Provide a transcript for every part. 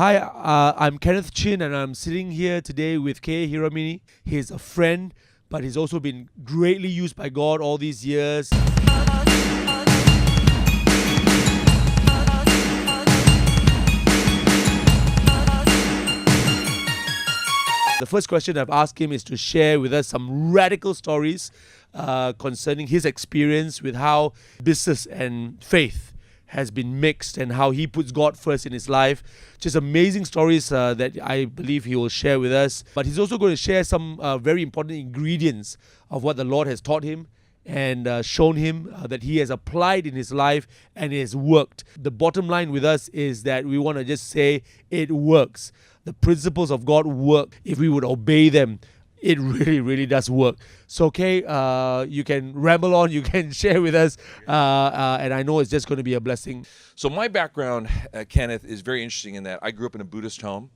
Hi, I'm Kenneth Chin, and I'm sitting here today with Hiramine. He's a friend, but he's also been greatly used by God all these years. The first question I've asked him is to share with us some radical stories concerning his experience with how business and faith has been mixed and how he puts God first in his life. Just amazing stories that I believe he will share with us. But he's also going to share some very important ingredients of what the Lord has taught him and shown him that he has applied in his life and it has worked. The bottom line with us is that we want to just say it works. The principles of God work if we would obey them. It really, really does work. So, Kay, you can ramble on, you can share with us, and I know it's just going to be a blessing. So my background, Kenneth, is very interesting in that I grew up in a Buddhist home.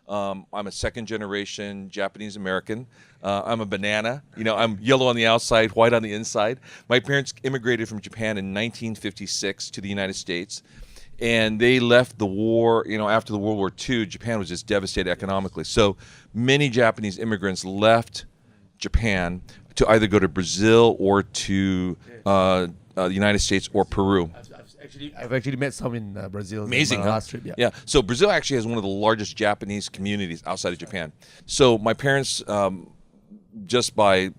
I'm a second-generation Japanese American. I'm a banana. I'm yellow on the outside, white on the inside. My parents immigrated from Japan in 1956 to the United States. And they left the war, after the World War II, Japan was just devastated economically. So many Japanese immigrants left Japan to either go to Brazil or to the United States or Peru. I've actually met some in Brazil. Amazing, huh? Last trip, yeah. So Brazil actually has one of the largest Japanese communities outside of Japan. So my parents, just by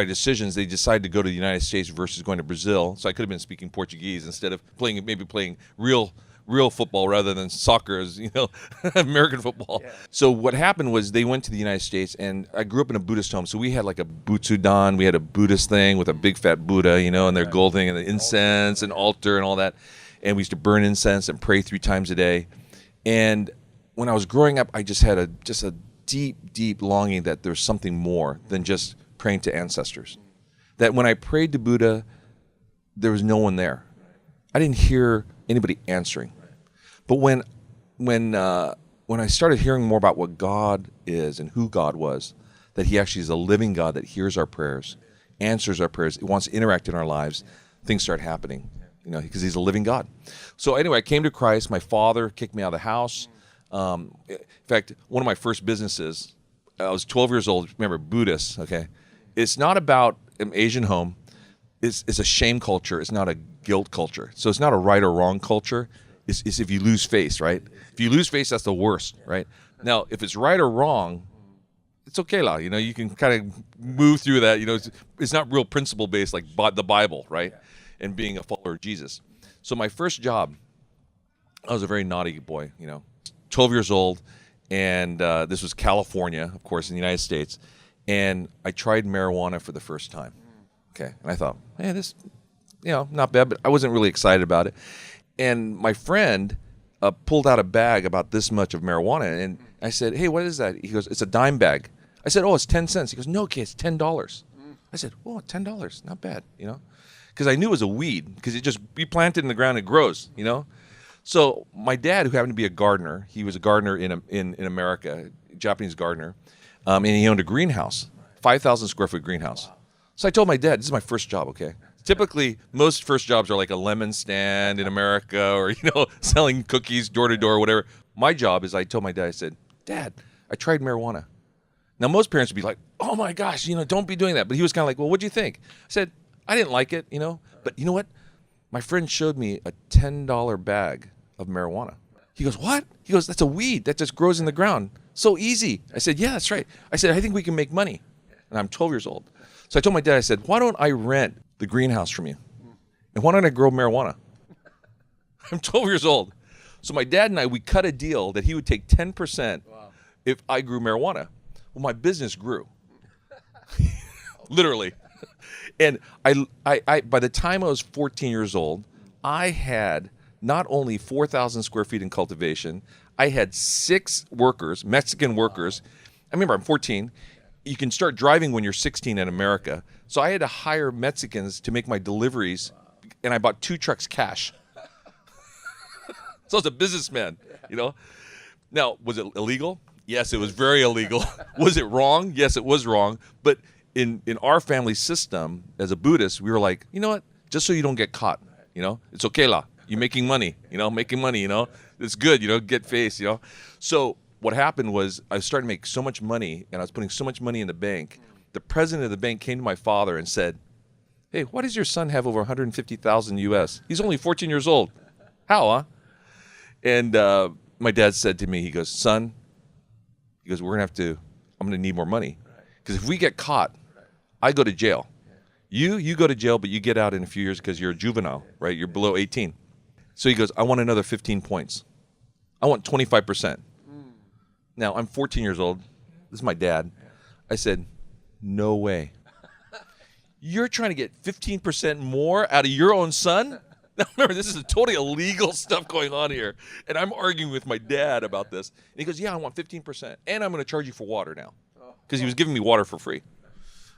decisions, they decided to go to the United States versus going to Brazil. So I could have been speaking Portuguese instead of playing real football rather than soccer as, American football. Yeah. So what happened was they went to the United States, and I grew up in a Buddhist home. So we had like a butsudan. We had a Buddhist thing with a big fat Buddha, and their gold thing and the incense and altar and all that. And we used to burn incense and pray 3 times a day. And when I was growing up, I just had a deep, deep longing that there's something more than just praying to ancestors. That when I prayed to Buddha, there was no one there. I didn't hear anybody answering. But when I started hearing more about what God is and who God was, that he actually is a living God that hears our prayers, answers our prayers, wants to interact in our lives, things start happening, because he's a living God. So anyway, I came to Christ. My father kicked me out of the house. In fact, one of my first businesses, I was 12 years old. Remember, Buddhist, okay? It's not about an Asian home. It's a shame culture. It's not a guilt culture. So it's not a right or wrong culture. It's if you lose face, right? If you lose face, that's the worst, right? Now, if it's right or wrong, it's okay, lah. You can kind of move through that. It's not real principle-based like the Bible, right? And being a follower of Jesus. So my first job, I was a very naughty boy, 12 years old, and this was California, of course, in the United States. And I tried marijuana for the first time. Okay. And I thought, hey, this, not bad, but I wasn't really excited about it. And my friend pulled out a bag about this much of marijuana. And I said, hey, what is that? He goes, it's a dime bag. I said, oh, it's 10 cents. He goes, no, okay, it's $10. I said, oh, $10, not bad, because I knew it was a weed, because you plant it in the ground, it grows, So my dad, who happened to be a gardener, he was a gardener in America, a Japanese gardener, and he owned a greenhouse, 5,000 square foot greenhouse. So I told my dad, this is my first job, okay? Typically, most first jobs are like a lemon stand in America or, selling cookies door to door or whatever. My job is, I told my dad, I said, Dad, I tried marijuana. Now, most parents would be like, oh my gosh, don't be doing that. But he was kind of like, well, what'd you think? I said, I didn't like it, But you know what? My friend showed me a $10 bag of marijuana. He goes, what? He goes, that's a weed that just grows in the ground. So easy. I said, yeah, that's right. I said, I think we can make money. And I'm 12 years old. So I told my dad, I said, why don't I rent the greenhouse from you? And why don't I grow marijuana? I'm 12 years old. So my dad and I, we cut a deal that he would take 10% if I grew marijuana. Well, my business grew. Literally. And I by the time I was 14 years old, I had not only 4,000 square feet in cultivation, I had 6 workers, Mexican workers. I remember I'm 14. You can start driving when you're 16 in America. So I had to hire Mexicans to make my deliveries, and I bought 2 trucks cash. So I was a businessman, Now, was it illegal? Yes, it was very illegal. Was it wrong? Yes, it was wrong. But in our family system, as a Buddhist, we were like, you know what? Just so you don't get caught, it's okay, lah. You're making money, it's good, get face, So what happened was I was starting to make so much money, and I was putting so much money in the bank. The president of the bank came to my father and said, "Hey, why does your son have over 150,000 US? He's only 14 years old. How, huh?" And my dad said to me, he goes, "Son," he goes, I'm going to need more money. Because if we get caught, I go to jail. You go to jail, but you get out in a few years because you're a juvenile, right? You're below 18. So he goes, "I want another 15 points. I want 25%. Now, I'm 14 years old. This is my dad. I said, "No way. You're trying to get 15% more out of your own son?" Now, remember, this is totally illegal stuff going on here. And I'm arguing with my dad about this. And he goes, "Yeah, I want 15%. And I'm going to charge you for water now." Because he was giving me water for free.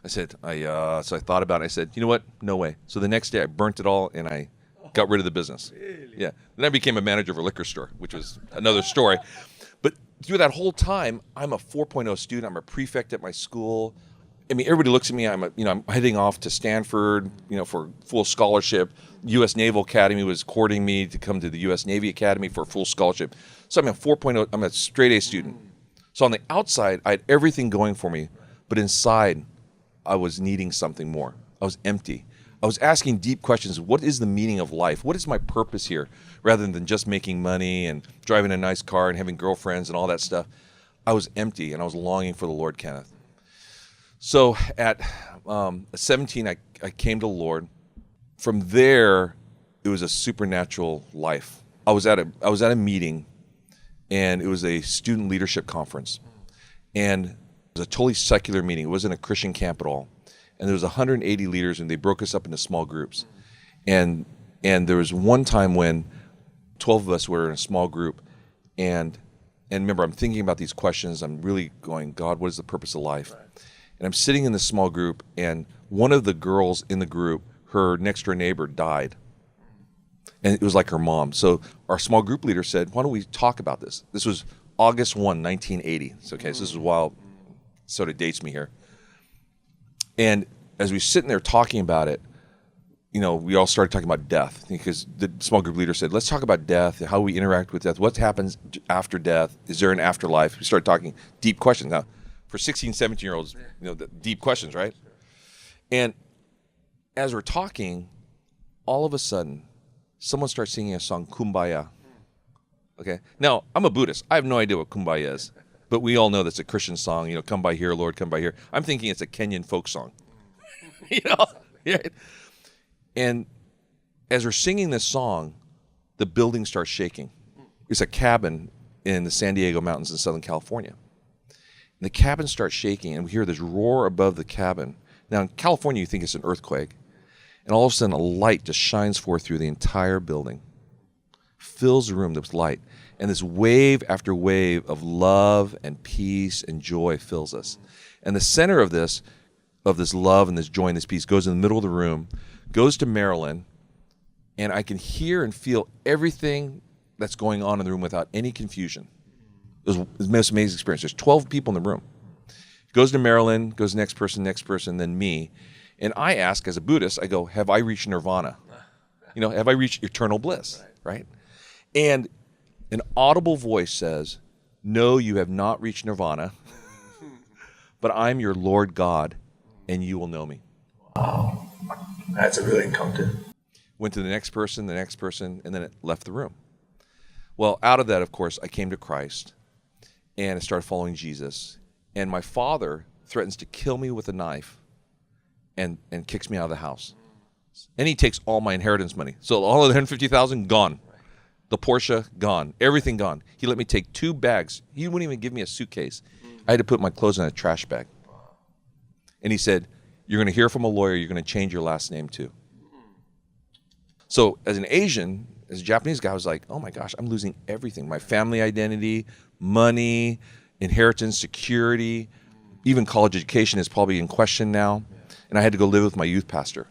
I said, so I thought about it. I said, "You know what? No way." So the next day I burnt it all and I got rid of the business. Really? Yeah. Then I became a manager of a liquor store, which was another story. But through that whole time, I'm a 4.0 student. I'm a prefect at my school. I mean, everybody looks at me. I'm heading off to Stanford, for full scholarship. U.S. Naval Academy was courting me to come to the U.S. Navy Academy for a full scholarship. So I'm a 4.0. I'm a straight A student. So on the outside, I had everything going for me, but inside, I was needing something more. I was empty. I was asking deep questions. What is the meaning of life? What is my purpose here? Rather than just making money and driving a nice car and having girlfriends and all that stuff. I was empty and I was longing for the Lord, Kenneth. So at 17, I came to the Lord. From there, it was a supernatural life. I was at a meeting, and it was a student leadership conference. And it was a totally secular meeting. It wasn't a Christian camp at all. And there was 180 leaders, and they broke us up into small groups. And there was one time when 12 of us were in a small group, and remember, I'm thinking about these questions. I'm really going, "God, what is the purpose of life?" And I'm sitting in this small group, and one of the girls in the group, her next door neighbor died. And it was like her mom. So our small group leader said, "Why don't we talk about this?" This was August 1, 1980. So, so this is while, sort of dates me here. And as we were sitting there talking about it, we all started talking about death, because the small group leader said, "Let's talk about death, how we interact with death, what happens after death, is there an afterlife?" We started talking deep questions. Now, for 16, 17-year-olds, the deep questions, right? And as we're talking, all of a sudden, someone starts singing a song, Kumbaya. Okay? Now, I'm a Buddhist. I have no idea what Kumbaya is. But we all know that's a Christian song, "Come by here, Lord, come by here." I'm thinking it's a Kenyan folk song. Yeah. And as we're singing this song, the building starts shaking. It's a cabin in the San Diego Mountains in Southern California. And the cabin starts shaking, and we hear this roar above the cabin. Now, in California, you think it's an earthquake. And all of a sudden, a light just shines forth through the entire building, fills the room with light. And this wave after wave of love and peace and joy fills us. And the center of this love and this joy and this peace goes in the middle of the room, goes to Maryland, and I can hear and feel everything that's going on in the room without any confusion. It was the most amazing experience. There's 12 people in the room. Goes to Maryland, goes next person, then me. And I ask, as a Buddhist, I go, "Have I reached nirvana? Have I reached eternal bliss?" Right? And an audible voice says, "No, you have not reached nirvana, but I'm your Lord God, and you will know me." Wow. That's a real encounter. Went to the next person, and then it left the room. Well, out of that, of course, I came to Christ, and I started following Jesus. And my father threatens to kill me with a knife and kicks me out of the house. And he takes all my inheritance money. So all of the $150,000, gone. The Porsche, gone. Everything gone. He let me take 2 bags. He wouldn't even give me a suitcase. I had to put my clothes in a trash bag. And he said, "You're going to hear from a lawyer. You're going to change your last name too." So as an Asian, as a Japanese guy, I was like, "Oh my gosh, I'm losing everything. My family identity, money, inheritance, security, even college education is probably in question now." And I had to go live with my youth pastor.